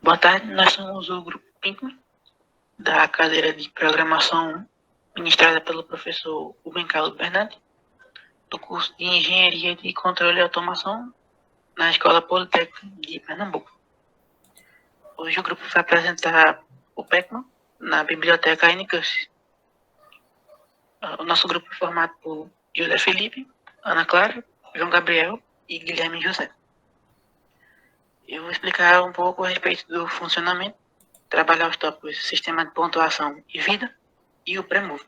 Boa tarde, nós somos o grupo Pinkman, da cadeira de programação ministrada pelo professor Rubem Carlos Bernardi, do curso de Engenharia de Controle e Automação na Escola Politécnica de Pernambuco. Hoje o grupo vai apresentar o Pac-Man na biblioteca Ncurses. O nosso grupo é formado por José Felipe, Ana Clara, João Gabriel e Guilherme José. Eu vou explicar um pouco a respeito do funcionamento, trabalhar os tópicos sistema de pontuação e vida e o pré-move.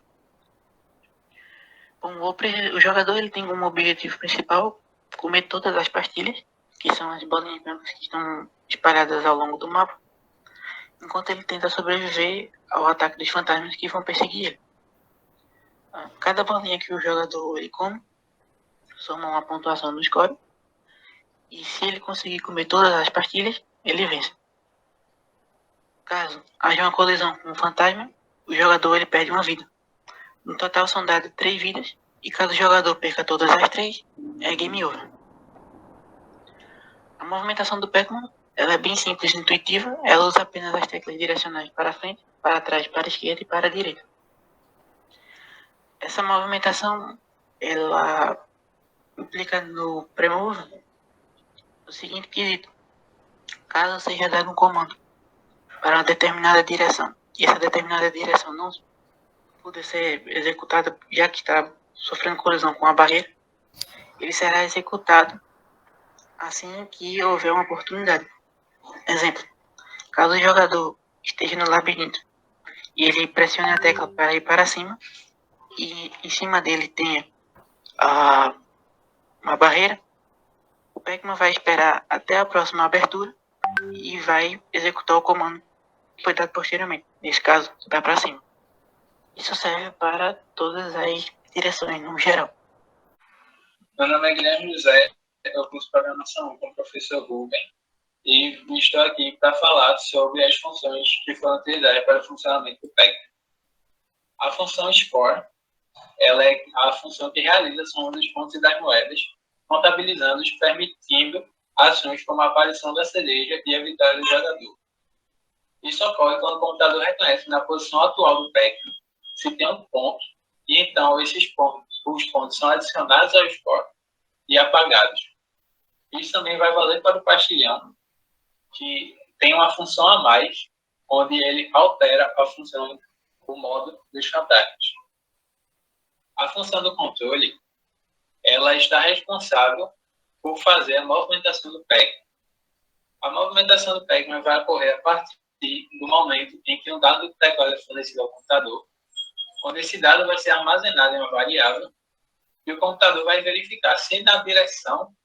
Bom, o jogador ele tem como objetivo principal comer todas as pastilhas, que são as bolinhas brancas que estão espalhadas ao longo do mapa, enquanto ele tenta sobreviver ao ataque dos fantasmas que vão perseguir ele. Cada bolinha que o jogador ele come soma uma pontuação no score, e se ele conseguir comer todas as pastilhas, ele vence. Caso haja uma colisão com um fantasma, o jogador ele perde uma vida. No total são dadas 3 vidas, e caso o jogador perca todas as 3, é game over. A movimentação do Pac-Man ela é bem simples e intuitiva, ela usa apenas as teclas direcionais para frente, para trás, para a esquerda e para a direita. Essa movimentação ela implica no pré-move o seguinte quesito: caso seja dado um comando para uma determinada direção e essa determinada direção não puder ser executada já que está sofrendo colisão com a barreira, ele será executado assim que houver uma oportunidade. Exemplo: caso o jogador esteja no labirinto e ele pressione a tecla para ir para cima e em cima dele tenha uma barreira, o Pac-Man vai esperar até a próxima abertura e vai executar o comando que foi dado posteriormente. Nesse caso, vai para cima. Isso serve para todas as direções, no geral. Meu nome é Guilherme José, eu curso Programação com o professor Rubem e estou aqui para falar sobre as funções que foram utilizadas para o funcionamento do Pac-Man. A função Score ela é a função que realiza a soma dos pontos e das moedas, contabilizando-os, permitindo ações como a aparição da cereja e a vitória do jogador. Isso ocorre quando o computador reconhece na posição atual do Pac-Man se tem um ponto, e então os pontos são adicionados ao score e apagados. Isso também vai valer para o pastilhão, que tem uma função a mais, onde ele altera a função, o modo dos fantasmas. A função do controle, ela está responsável por fazer a movimentação do Pac-Man. A movimentação do Pac-Man vai ocorrer a partir do momento em que um dado do teclado é fornecido ao computador, onde esse dado vai ser armazenado em uma variável, e o computador vai verificar se na direção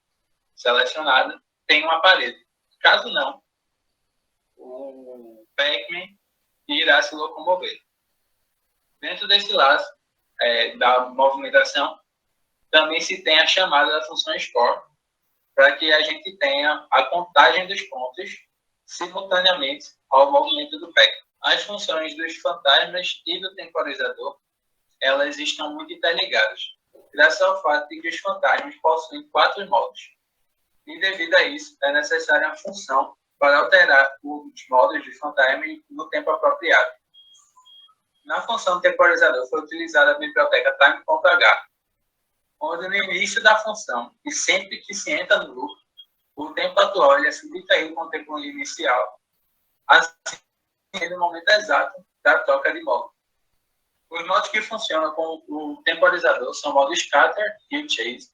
selecionada tem uma parede. Caso não, o Pac-Man irá se locomover. Dentro desse laço da movimentação, também se tem a chamada da função score, para que a gente tenha a contagem dos pontos simultaneamente ao movimento do Pac-Man. As funções dos fantasmas e do temporizador, elas estão muito interligadas, graças ao fato de que os fantasmas possuem 4 modos. E devido a isso, é necessária uma função para alterar os modos de fantasma no tempo apropriado. Na função temporizador foi utilizada a biblioteca time.h, onde no início da função, e sempre que se entra no loop, o tempo atual é subtraído com o tempo inicial, assim no momento exato da troca de modo. Os modos que funcionam com o temporizador são o modo scatter e o chase.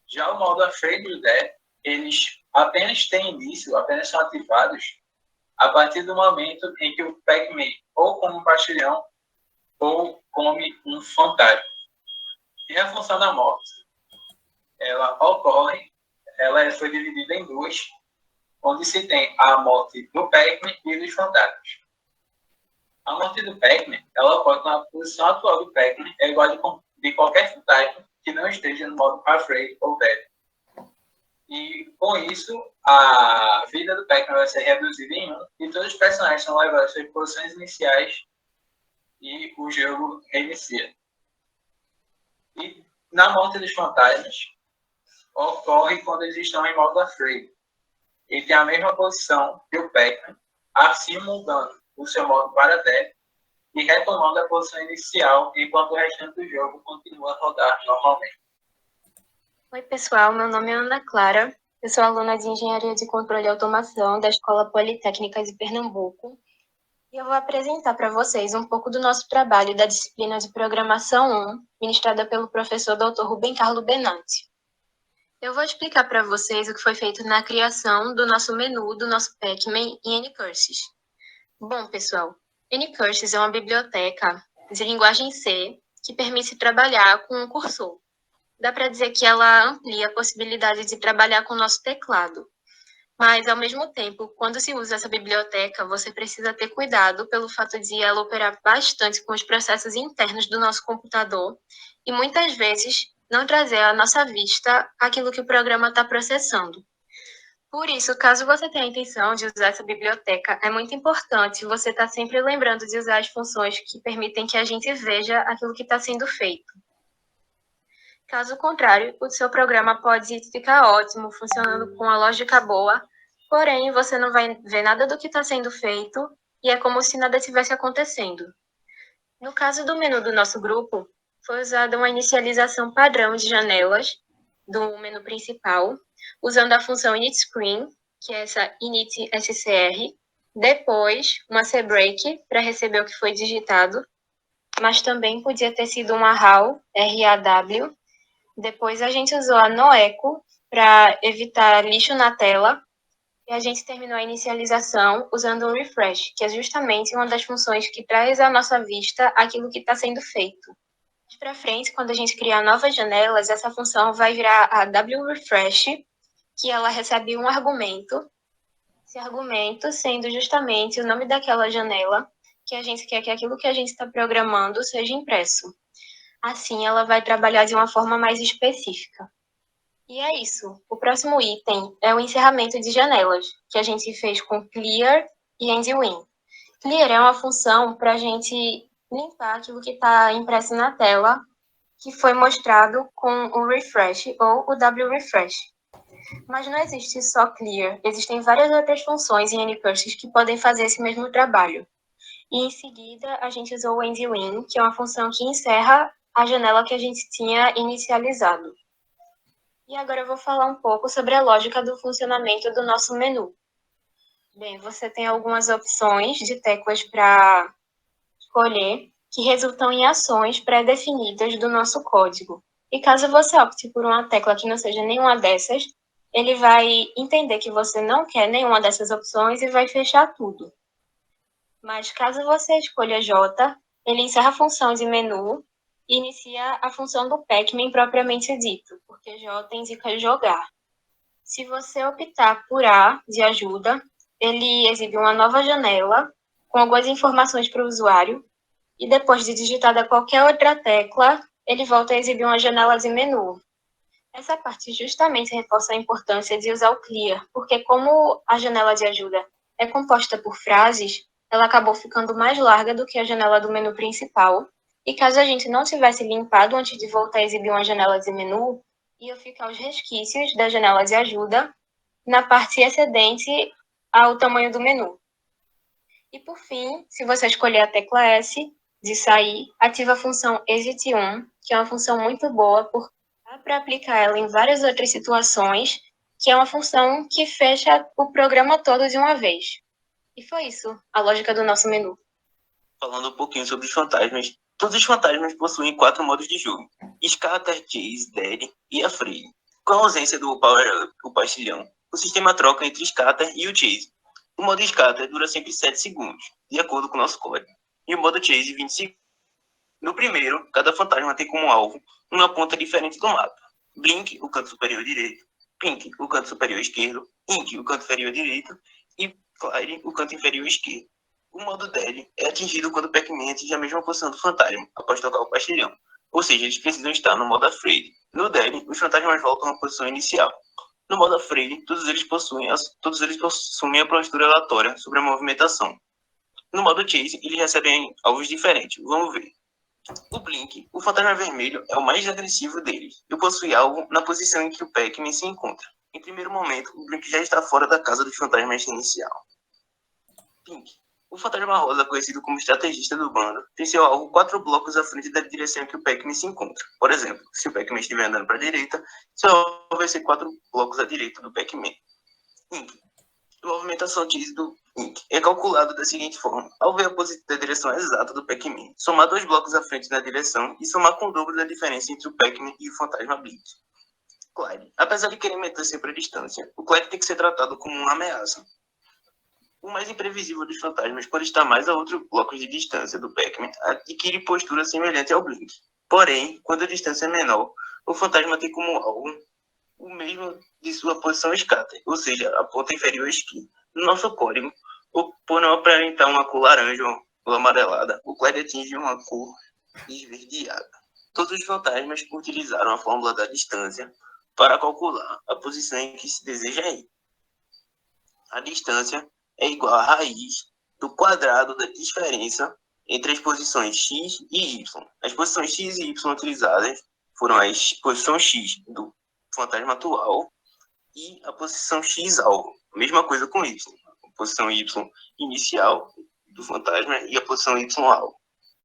Já o modo afraid e o dead, eles apenas têm início, apenas são ativados a partir do momento em que o Pac-Man ou come um pastilhão ou come um fantasma. E a função da morte, ela ocorre, ela foi dividida em 2, onde se tem a morte do Pac-Man e dos fantasmas. A morte do Pac-Man, ela ocorre quando a posição atual do Pac-Man é igual de qualquer fantasma que não esteja no modo afraid ou dead. E com isso, a vida do Pac-Man vai ser reduzida em 1 e todos os personagens são levados às suas posições iniciais e o jogo reinicia. E na morte dos fantasmas, ocorre quando eles estão em modo afraid. e tem a mesma posição que o Pac-Man, assim mudando o seu modo para deve e retomando a posição inicial enquanto o restante do jogo continua a rodar normalmente. Oi, pessoal, meu nome é Ana Clara, eu sou aluna de Engenharia de Controle e Automação da Escola Politécnica de Pernambuco e eu vou apresentar para vocês um pouco do nosso trabalho da disciplina de Programação 1, ministrada pelo professor Dr. Rubem Carlo Benanti. Eu vou explicar para vocês o que foi feito na criação do nosso menu do nosso Pac-Man em Ncurses. Bom, pessoal, Ncurses é uma biblioteca de linguagem C que permite trabalhar com um cursor. Dá para dizer que ela amplia a possibilidade de trabalhar com o nosso teclado. Mas, ao mesmo tempo, quando se usa essa biblioteca, você precisa ter cuidado pelo fato de ela operar bastante com os processos internos do nosso computador e, muitas vezes, não trazer à nossa vista aquilo que o programa está processando. Por isso, caso você tenha a intenção de usar essa biblioteca, é muito importante você estar sempre lembrando de usar as funções que permitem que a gente veja aquilo que está sendo feito. Caso contrário, o seu programa pode ficar ótimo, funcionando com a lógica boa, porém você não vai ver nada do que está sendo feito e é como se nada tivesse acontecendo. No caso do menu do nosso grupo, foi usada uma inicialização padrão de janelas do menu principal, usando a função initScreen, que é essa init-scr, depois uma cbreak para receber o que foi digitado, mas também podia ter sido uma raw, raw. Depois a gente usou a noecho para evitar lixo na tela e a gente terminou a inicialização usando o refresh, que é justamente uma das funções que traz à nossa vista aquilo que está sendo feito. Mais para frente, quando a gente criar novas janelas, essa função vai virar a wrefresh, que ela recebe um argumento, esse argumento sendo justamente o nome daquela janela que a gente quer que aquilo que a gente está programando seja impresso. Assim, ela vai trabalhar de uma forma mais específica. E é isso. O próximo item é o encerramento de janelas, que a gente fez com clear e endwin. Clear é uma função para a gente limpar aquilo que está impresso na tela, que foi mostrado com o refresh ou o wrefresh. Mas não existe só clear, existem várias outras funções em Ncurses que podem fazer esse mesmo trabalho. E em seguida, a gente usou o endwin, que é uma função que encerra a janela que a gente tinha inicializado. E agora eu vou falar um pouco sobre a lógica do funcionamento do nosso menu. Bem, você tem algumas opções de teclas para escolher que resultam em ações pré-definidas do nosso código. E caso você opte por uma tecla que não seja nenhuma dessas, ele vai entender que você não quer nenhuma dessas opções e vai fechar tudo. Mas caso você escolha J, ele encerra a função de menu e inicia a função do Pac-Man propriamente dito, porque J indica jogar. Se você optar por A, de ajuda, ele exibe uma nova janela com algumas informações para o usuário e depois de digitada qualquer outra tecla, ele volta a exibir uma janela de menu. Essa parte justamente reforça a importância de usar o clear, porque como a janela de ajuda é composta por frases, ela acabou ficando mais larga do que a janela do menu principal, e caso a gente não tivesse limpado antes de voltar a exibir uma janela de menu, ia ficar os resquícios da janela de ajuda na parte excedente ao tamanho do menu. E por fim, se você escolher a tecla S de sair, ativa a função exit1, que é uma função muito boa, porque dá para aplicar ela em várias outras situações, que é uma função que fecha o programa todo de uma vez. E foi isso, a lógica do nosso menu. Falando um pouquinho sobre os fantasmas, todos os fantasmas possuem 4 modos de jogo: Scatter, Chase, Dead e Afraid. Com a ausência do Power Up, o pastilhão, o sistema troca entre Scatter e o Chase. O modo Scatter dura sempre 7 segundos, de acordo com o nosso código, e o modo Chase 20 segundos. No primeiro, cada fantasma tem como alvo uma ponta diferente do mapa. Blink, o canto superior direito, Pink, o canto superior esquerdo, Ink, o canto inferior direito e Clyde, o canto inferior esquerdo. O modo Dead é atingido quando o Pac-Man atinge a mesma posição do fantasma, após tocar o pastilhão. Ou seja, eles precisam estar no modo Afraid. No Dead, os fantasmas voltam à posição inicial. No modo Afraid, todos eles possuem a postura aleatória sobre a movimentação. No modo Chase, eles recebem alvos diferentes. Vamos ver. O Blink, o fantasma vermelho, é o mais agressivo deles e possui alvo na posição em que o Pac-Man se encontra. Em primeiro momento, o Blink já está fora da casa dos fantasmas inicial. Pink. O fantasma rosa, conhecido como estrategista do bando, tem seu alvo 4 blocos à frente da direção em que o Pac-Man se encontra. Por exemplo, se o Pac-Man estiver andando para a direita, seu alvo vai ser 4 blocos à direita do Pac-Man. Ink. A movimentação X do Ink é calculado da seguinte forma: ao ver a direção exata do Pac-Man, somar 2 blocos à frente na direção e somar com o dobro da diferença entre o Pac-Man e o fantasma Blink. Clyde. Apesar de querer manter sempre a distância, o Clyde tem que ser tratado como uma ameaça. O mais imprevisível dos fantasmas, por estar mais a outros blocos de distância do Pac-Man, adquire postura semelhante ao Blink. Porém, quando a distância é menor, o fantasma tem como alvo o mesmo de sua posição scatter, ou seja, a ponta inferior esquerda. No nosso código, por não aparentar uma cor laranja ou amarelada, o Clyde atinge uma cor esverdeada. Todos os fantasmas utilizaram a fórmula da distância para calcular a posição em que se deseja ir. A distância é igual à raiz do quadrado da diferença entre as posições x e y. As posições x e y utilizadas foram a posição x do fantasma atual e a posição x alvo. Mesma coisa com y. A posição y inicial do fantasma e a posição y alvo.